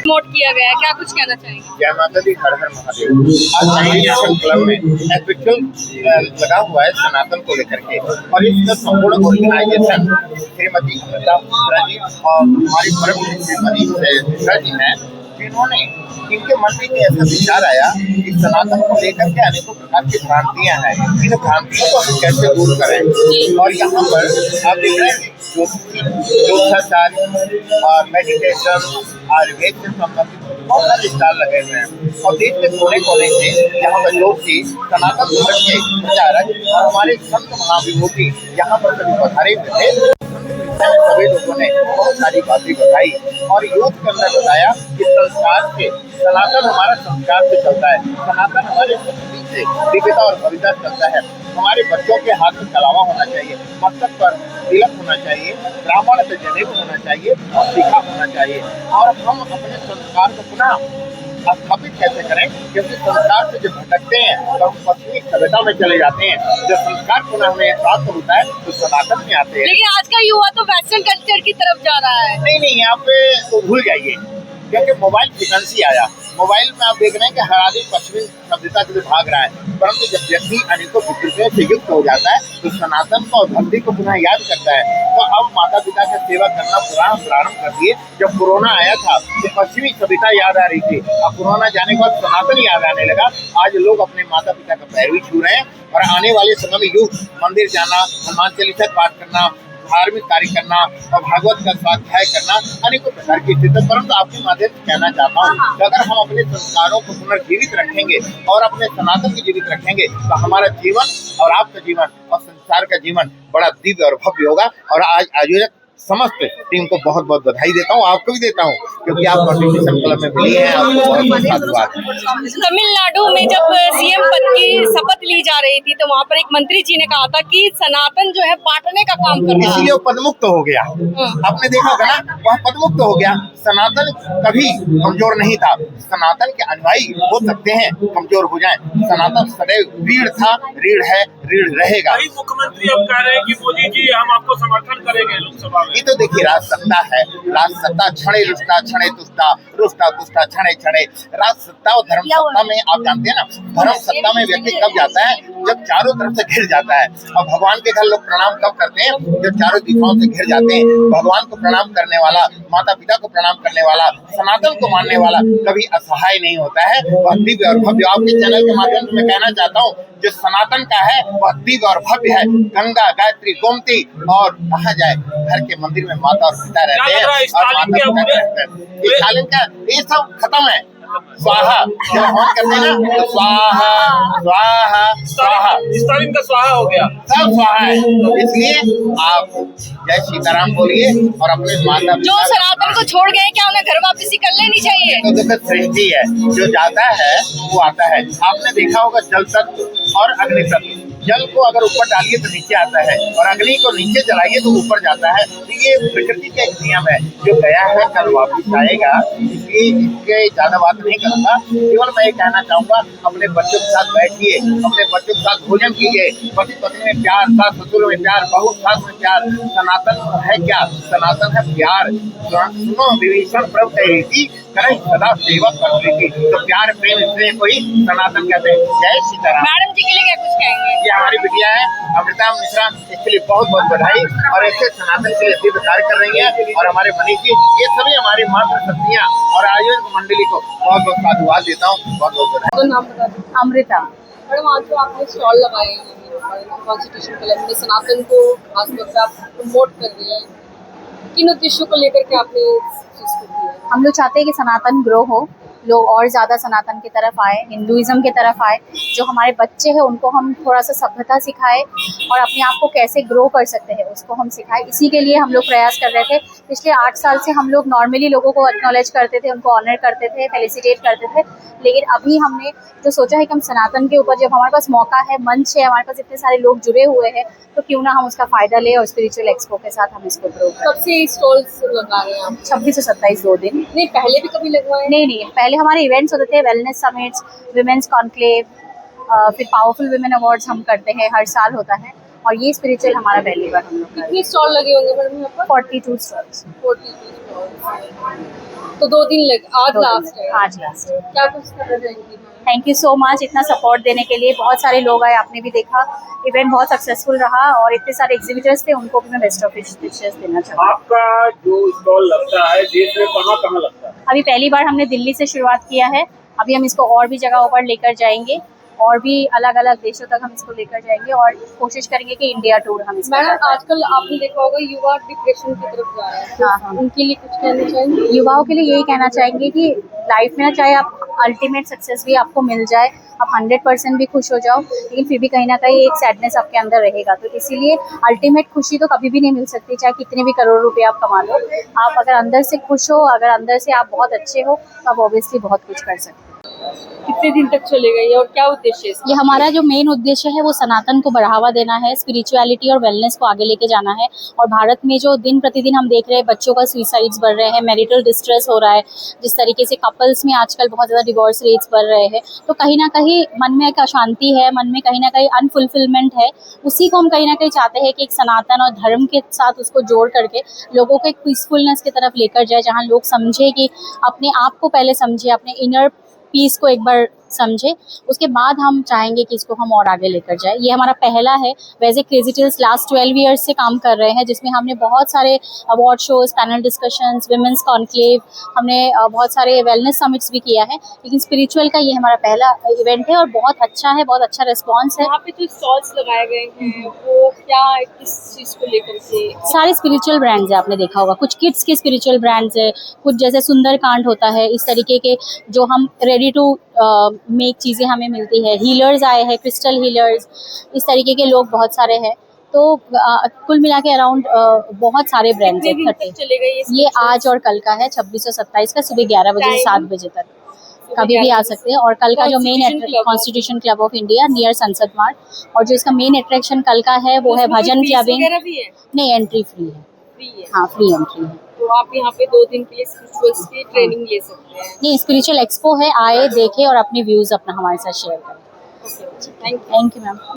Promote किया गया है, क्या कुछ कहना चाहेंगे? जय माता दी, हर हर महादेव। आज नेशन क्लब में एक्चुअल लगा हुआ है सनातन को लेकर के, और इसका संपूर्ण ऑर्गेनाइजेशन श्रीमती अमृता मिश्रा जी और हमारी परम श्रीमती मिश्रा जी हैं, जिन्होंने इनके मन में ऐसा विचार आया कि सनातन को लेकर के अनेकों प्रकार की भ्रांतियां हैं, इन भ्रांतियों को हम कैसे दूर करें। और यहाँ पर आप देख रहे हैं योगाचार्य और मेडिटेशन, आयुर्वेद से संबंधित बहुत सारे स्टॉल लगे हुए हैं, और देश के कोने कोने से यहाँ पर लोग थी सनातन धर्म के प्रचारक और हमारे संत महाविभूति यहाँ पर सभी पधारे हुए थे। सभी लोगों ने बहुत सारी बातें बताई और योग के अंदर बताया कि संस्कार से, सनातन हमारा संस्कार से चलता है, सनातन हमारे संस्कृति से दिव्यता और भव्यता चलता है। हमारे बच्चों के हाथ में कलावा होना चाहिए, मस्तक पर तिलक होना चाहिए, ब्राह्मण से जनेऊ होना चाहिए और शिखा होना चाहिए। और हम अपने संस्कार को पुनः स्थापित कैसे करें, क्योंकि संस्कार से जब भटकते हैं तो हम पश्चिमी सभ्यता में चले जाते हैं। जब संस्कार पुनः हमें प्राप्त होता है तो सनातन में आते हैं। लेकिन आज का युवा तो वेस्टर्न कल्चर की तरफ जा रहा है। नहीं, यहाँ पे तो भूल जाइए, क्योंकि मोबाइल फ्रिक्वेंसी आया, मोबाइल में आप देख रहे हैं कि हर आदमी पश्चिमी सभ्यता के लिए भाग रहा है, परंतु जब व्यक्ति अनेकों विकृतियों से युक्त हो जाता है तो सनातन को और भक्ति को पुनः याद करता है। तो अब माता पिता का सेवा करना प्रारंभ कर दिए। जब कोरोना आया था तो पश्चिमी सभ्यता याद आ रही थी, अब कोरोना जाने के बाद सनातन याद आने लगा। आज लोग अपने माता पिता का पैर भी छू रहे हैं, और आने वाले समय में युग मंदिर जाना, हनुमान चालीसा पाठ करना, धार्मिक कार्य करना और भागवत का स्वाध्याय करना अनेकों प्रकार की स्थिति। परंतु आपके माध्यम से कहना चाहता हूँ कि अगर हम अपने संस्कारों को पुनर्जीवित रखेंगे और अपने सनातन को जीवित रखेंगे तो हमारा जीवन और आपका जीवन और संसार का जीवन बड़ा दिव्य और भव्य होगा। और आज आयोजक समस्त टीम को बहुत बहुत बधाई देता हूँ, आपको भी देता हूँ, क्योंकि आप कंट्रीब्यूशन क्लब में मिली हैं, आपको बहुत बहुत धन्यवाद। तमिलनाडु में जब सीएम पद की शपथ ली जा रही थी तो वहाँ पर एक मंत्री जी ने कहा था कि सनातन जो है बांटने का काम कर रहा है, इसीलिए वो पदमुक्त हो गया। आपने देखा होगा ना, वह पदमुक्त हो गया। सनातन कभी कमजोर नहीं था, सनातन के अनुयायी हो सकते हैं कमजोर हो जाएं। सनातन सदैव रीढ़ था, रीढ़ है, रीढ़ रहेगा। मुख्यमंत्री अब कह रहे हैं कि मोदी जी हम आपको समर्थन करेंगे लोकसभा में। ये तो देखिए राज सत्ता है, राज सत्ता क्षणे रुष्टा क्षणे तुष्टा रुष्टा तुष्टा क्षणे क्षणे। राज सत्ता और धर्म सत्ता में आप जानते हैं ना, धर्म सत्ता में व्यक्ति कब जाता है जब चारों तरफ से घिर जाता है। और भगवान के घर लोग प्रणाम कब करते हैं, जब चारों दिशाओं से घिर जाते हैं। भगवान को प्रणाम करने वाला, माता पिता को प्रणाम करने वाला, सनातन को मानने वाला कभी असहाय नहीं होता है। वह दिव्य और भव्य, आपके चैनल के माध्यम से मैं कहना चाहता हूँ, जो सनातन का है वह दिव्य और भव्य है। गंगा, गायत्री, गोमती और कहा जाए घर के मंदिर में माता और पिता रहते हैं और माता पिता रहते हैं। स्टालिन का ये सब खत्म है। स्वाहा जब हम करते हैं ना तो स्वाहा स्वाहा स्वाहा, स्टालिन का स्वाहा हो गया, सब स्वाहा है। इसलिए आप जय सीताराम बोलिए और अपने माता जो सनातन को छोड़ गए क्या उन्हें घर वापसी कर लेनी चाहिए? तो देखो सृष्टि है, जो जाता है वो आता है। आपने देखा होगा जल तत्व और अग्नि तत्व, जल को अगर ऊपर डालिए तो नीचे आता है और अग्नि को नीचे जलाइए तो ऊपर जाता है। तो ये प्रकृति का एक नियम है, जो गया है कल वापस आएगा। इसलिए इसके ज्यादा बात नहीं करूँगा, केवल मैं ये कहना चाहूँगा अपने बच्चों के साथ बैठिए, अपने बच्चों के साथ भोजन कीजिए, पति पत्नी में प्यार, सास ससुर में प्यार, बहू सास में प्यार। सनातन है क्या? सनातन है प्यार। सुनो विभीषण प्रभु कही करें सदा सेवा कर ली, तो प्यार प्रेम इसलिए कोई सनातन कहते हैं। जय सीताराम। मैडम जी के लिए क्या कुछ कहेंगे? ये हमारी बिटिया है अमृता मिश्रा, इसके लिए बहुत बहुत बधाई, और ऐसे सनातन के लिए दिव्य कार्य कर रही है। और हमारे मनीष जी, ये सभी हमारी मात्र शक्तियाँ और आयोजक मंडली को बहुत बहुत साधुवाद देता हूँ, बहुत बहुत बधाई। तो नाम बता दो। अमृता। मैडम आज जो आपने स्टॉल लगाए हैं कॉन्स्टिट्यूशन क्लब में, सनातन को खासतौर पर आप प्रमोट कर रही हैं, किन उद्देश्यों को लेकर के आपने हम लोग चाहते हैं कि सनातन ग्रो हो लोग और ज़्यादा सनातन की तरफ आए, हिंदुइज्म की तरफ आए। जो हमारे बच्चे हैं उनको हम थोड़ा सा सभ्यता सिखाए और अपने आप को कैसे ग्रो कर सकते हैं उसको हम सिखाए। इसी के लिए हम लोग प्रयास कर रहे थे। पिछले 8 साल से हम लोग नॉर्मली लोगों को एक्नॉलेज करते थे, उनको ऑनर करते थे, फेलिसिटेट करते थे, लेकिन अभी हमने जो सोचा है कि हम सनातन के ऊपर, जब हमारे पास मौका है, मंच है, हमारे पास इतने सारे लोग जुड़े हुए हैं, तो क्यों ना हम उसका फ़ायदा लें और स्पिरिचुअल एक्सपो के साथ हम इसको ग्रो करें। कब से स्टॉल्स लगा रहे हैं आप? 26 से 27 2 दिन। नहीं, पहले भी कभी लगवाए? नहीं, पहले हमारे इवेंट्स होते थे, वेलनेस समिट्स, विमेंस कॉन्क्लेव, फिर पावरफुल वुमेन अवार्ड्स हम करते हैं, हर साल होता है। और ये स्पिरिचुअल हमारा पहली बार हम लोग कर रहे कितने स्टॉल लगे होंगे मैडम यहाँ पर? 42 स्टॉल्स। 42 स्टॉल्स। तो 2 दिन लगे, आज लास्ट है। आज लास्ट है। क्या कुछ करना चाहेंगी? थैंक यू सो मच इतना सपोर्ट देने के लिए। बहुत सारे लोग आए, आपने भी देखा, इवेंट बहुत सक्सेसफुल रहा और इतने सारे एग्जीबिटर्स थे, उनको भी मैं बेस्ट ऑफ विशेस देना चाहूँगी। आपका जो स्टॉल लगता है देश में कहाँ कहाँ लगता है? अभी पहली बार हमने दिल्ली से शुरुआत किया है, अभी हम इसको और भी जगहों पर लेकर जाएंगे और भी अलग अलग देशों तक हम इसको लेकर जाएंगे और कोशिश करेंगे कि इंडिया टूर हम इसका मैडम, करवाएं। आजकल आपने देखा होगा युवा डिप्रेशन की तरफ जा रहे हैं, हाँ। उनके लिए कुछ कहना चाहेंगे? युवाओं के लिए यही कहना चाहेंगे कि लाइफ में ना, चाहे आप अल्टीमेट सक्सेस भी आपको मिल जाए, आप 100% भी खुश हो जाओ, लेकिन फिर भी कहीं ना कहीं एक सैडनेस आपके अंदर रहेगा। तो इसीलिए अल्टीमेट खुशी तो कभी भी नहीं मिल सकती, चाहे कितने भी करोड़ रुपए आप कमा लो। आप अगर अंदर से खुश हो, अगर अंदर से आप बहुत अच्छे हो, तो आप ऑब्वियसली बहुत कुछ कर सकते हो। कितने दिन तक चलेगा ये और क्या उद्देश्य है इसका? ये हमारा जो मेन उद्देश्य है वो सनातन को बढ़ावा देना है, स्पिरिचुअलिटी और वेलनेस को आगे लेके जाना है। और भारत में जो दिन प्रतिदिन हम देख रहे हैं, बच्चों का सुसाइड्स बढ़ रहे हैं, मैरिटल डिस्ट्रेस हो रहा है, जिस तरीके से कपल्स में आजकल बहुत ज़्यादा डिवोर्स रेट्स बढ़ रहे हैं, तो कहीं ना कहीं मन में एक अशांति है, मन में कहीं ना कहीं अनफुलफिलमेंट है। उसी को हम कहीं ना कहीं चाहते हैं कि एक सनातन और धर्म के साथ उसको जोड़ करके लोगों को एक पीसफुलनेस की तरफ लेकर जाए, जहाँ लोग समझे कि अपने आप को पहले समझे, अपने इनर पीस को एक बार समझे, उसके बाद हम चाहेंगे कि इसको हम और आगे लेकर जाए। ये हमारा पहला है। वैसे क्रेजी टेल्स लास्ट 12 ईयर्स से काम कर रहे हैं, जिसमें हमने बहुत सारे award shows, panel discussions, women's conclave, हमने बहुत सारे वेलनेस समिट्स भी किया है, लेकिन स्पिरिचुअल का ये हमारा पहला इवेंट है और बहुत अच्छा है, बहुत अच्छा रिस्पॉन्स है। यहाँ पे जो स्टॉल्स लगाए गए हैं वो क्या, किस चीज़ को लेकर के? सारे स्पिरिचुअल ब्रांड्स है, आपने देखा होगा, कुछ किड्स के स्पिरिचुअल ब्रांड्स है, कुछ जैसे सुंदरकांड होता है, इस तरीके के जो हम रेडी टू मेक चीज़ें हमें मिलती है। हीलर्स आए हैं, क्रिस्टल हीलर्स, इस तरीके के लोग बहुत सारे हैं। तो कुल मिला के अराउंड बहुत सारे ब्रांड्स हैं। कितने दिन तक चलेगा ये आज और कल का है, 26 और 27 का, सुबह 11 बजे से 7 बजे तक, कभी भी आ सकते हैं। और कल का जो main constitution club of India near संसद मार्ग, और जो इसका मेन अट्रैक्शन कल का है वो है भजन क्लबिंग। नहीं, एंट्री फ्री है। हाँ, फ्री एंट्री है। तो आप यहाँ पे 2 दिन के लिए स्पिरिचुअल्स की ट्रेनिंग ले सकते हैं। नहीं, स्पिरिचुअल एक्सपो है, आए, देखें और अपने व्यूज अपना हमारे साथ शेयर करें। Thank you ma'am.